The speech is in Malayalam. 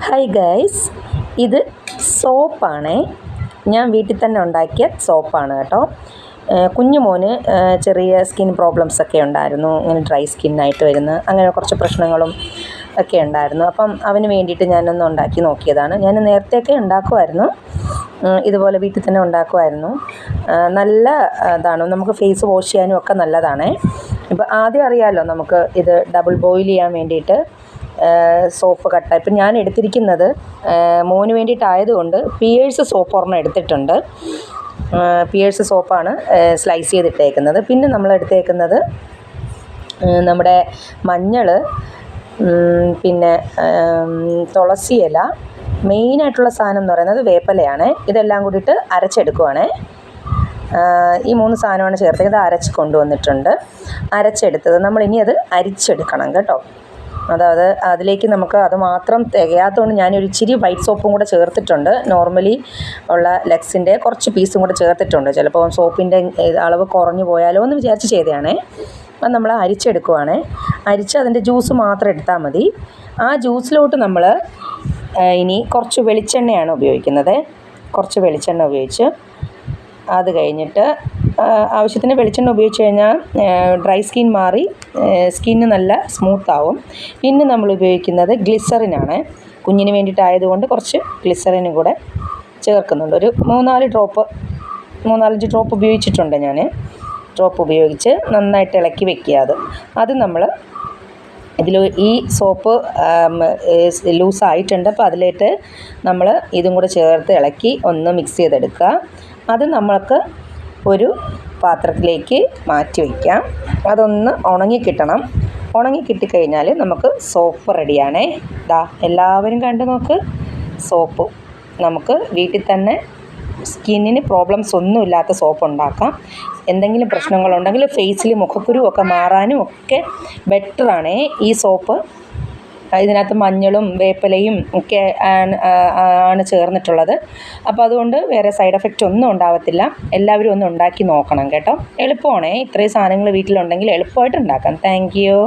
ഹായ് ഗൈസ്, ഇത് സോപ്പാണേ. ഞാൻ വീട്ടിൽ തന്നെ ഉണ്ടാക്കിയ സോപ്പാണ് കേട്ടോ. കുഞ്ഞു മോന് ചെറിയ സ്കിൻ പ്രോബ്ലംസ് ഒക്കെ ഉണ്ടായിരുന്നു. ഇങ്ങനെ ഡ്രൈ സ്കിന്നായിട്ട് വരുന്ന അങ്ങനെ കുറച്ച് പ്രശ്നങ്ങളും ഒക്കെ ഉണ്ടായിരുന്നു. അപ്പം അവന് വേണ്ടിയിട്ട് ഞാനൊന്ന് ഉണ്ടാക്കി നോക്കിയതാണ്. ഞാൻ നേരത്തെയൊക്കെ ഉണ്ടാക്കുമായിരുന്നു, ഇതുപോലെ വീട്ടിൽ തന്നെ ഉണ്ടാക്കുമായിരുന്നു. നല്ല ഇതാണ്, നമുക്ക് ഫേസ് വാഷ് ചെയ്യാനും ഒക്കെ നല്ലതാണേ. ഇപ്പോൾ ആദ്യം അറിയാമല്ലോ, നമുക്ക് ഇത് ഡബിൾ ബോയിൽ ചെയ്യാൻ വേണ്ടിയിട്ട് സോപ്പ് കട്ട. ഇപ്പം ഞാൻ എടുത്തിരിക്കുന്നത് മോന് വേണ്ടിയിട്ടായതുകൊണ്ട് പിയേഴ്സ് സോപ്പ് ഒരെണ്ണം എടുത്തിട്ടുണ്ട്. പിയേഴ്സ് സോപ്പാണ് സ്ലൈസ് ചെയ്തിട്ടേക്കുന്നത്. പിന്നെ നമ്മൾ എടുത്തേക്കുന്നത് നമ്മുടെ മഞ്ഞൾ, പിന്നെ തുളസി ഇല, മെയിനായിട്ടുള്ള സാധനം എന്ന് പറയുന്നത് വേപ്പിലയാണ്. ഇതെല്ലാം കൂടിയിട്ട് അരച്ചെടുക്കുവാണേ. ഈ 3 സാധനമാണ് ചേർത്തത്. അരച്ച് കൊണ്ടുവന്നിട്ടുണ്ട്. അരച്ചെടുത്തത് നമ്മളിനി അത് അരിച്ചെടുക്കണം കേട്ടോ. അതായത് അതിലേക്ക് നമുക്ക് അത് മാത്രം തികയാത്തതുകൊണ്ട് ഞാനൊരു ഇച്ചിരി വൈറ്റ് സോപ്പും കൂടെ ചേർത്തിട്ടുണ്ട്. നോർമലി ഉള്ള ലക്സിൻ്റെ കുറച്ച് പീസും കൂടെ ചേർത്തിട്ടുണ്ട്. ചിലപ്പോൾ സോപ്പിൻ്റെ അളവ് കുറഞ്ഞു പോയാലോ എന്ന് വിചാരിച്ച് ചെയ്തതാണേ. അത് നമ്മൾ അരിച്ചെടുക്കുവാണേ. അരിച്ച് അതിൻ്റെ ജ്യൂസ് മാത്രം എടുത്താൽ മതി. ആ ജ്യൂസിലോട്ട് നമ്മൾ ഇനി കുറച്ച് വെളിച്ചെണ്ണയാണ് ഉപയോഗിക്കുന്നത്. കുറച്ച് വെളിച്ചെണ്ണ ഉപയോഗിച്ച് അത് കഴിഞ്ഞിട്ട് ആവശ്യത്തിന് വെളിച്ചെണ്ണ ഉപയോഗിച്ച് കഴിഞ്ഞാൽ ഡ്രൈ സ്കിൻ മാറി സ്കിന്ന് നല്ല സ്മൂത്താവും. പിന്നെ നമ്മൾ ഉപയോഗിക്കുന്നത് ഗ്ലിസറിനാണ്. കുഞ്ഞിന് വേണ്ടിയിട്ടായതുകൊണ്ട് കുറച്ച് ഗ്ലിസറിനും കൂടെ ചേർക്കുന്നുണ്ട്. ഒരു 3-4 ഡ്രോപ്പ് ഉപയോഗിച്ചിട്ടുണ്ട് ഞാൻ. ഡ്രോപ്പ് ഉപയോഗിച്ച് നന്നായിട്ട് ഇളക്കി വെക്കുക. അത് നമ്മൾ ഈ സോപ്പ് ലൂസായിട്ടുണ്ട്. അപ്പോൾ അതിലേക്ക് നമ്മൾ ഇതും കൂടെ ചേർത്ത് ഇളക്കി ഒന്ന് മിക്സ് ചെയ്തെടുക്കുക. അത് നമ്മൾക്ക് ഒരു പാത്രത്തിലേക്ക് മാറ്റി വയ്ക്കാം. അതൊന്ന് ഉണങ്ങിക്കിട്ടണം. ഉണങ്ങിക്കിട്ടിക്കഴിഞ്ഞാൽ നമുക്ക് സോപ്പ് റെഡിയാണേ. എല്ലാവരും കണ്ടു നോക്ക്. സോപ്പ് നമുക്ക് വീട്ടിൽ തന്നെ സ്കിന്നിന് പ്രോബ്ലംസ് ഒന്നുമില്ലാത്ത സോപ്പ് ഉണ്ടാക്കാം. എന്തെങ്കിലും പ്രശ്നങ്ങളുണ്ടെങ്കിൽ ഫേസിൽ മുഖക്കുരു ഒക്കെ മാറാനും ഒക്കെ ബെറ്ററാണേ ഈ സോപ്പ്. ഇതിനകത്ത് മഞ്ഞളും വേപ്പിലയും ഒക്കെ ആണ് ചേർന്നിട്ടുള്ളത്. അപ്പോൾ അതുകൊണ്ട് വേറെ സൈഡ് എഫക്റ്റ് ഒന്നും ഉണ്ടാവത്തില്ല. എല്ലാവരും ഒന്ന് ഉണ്ടാക്കി നോക്കണം കേട്ടോ. എളുപ്പമാണേ. ഇത്രയും സാധനങ്ങൾ വീട്ടിലുണ്ടെങ്കിൽ എളുപ്പമായിട്ട് ഉണ്ടാക്കാം. Thank you.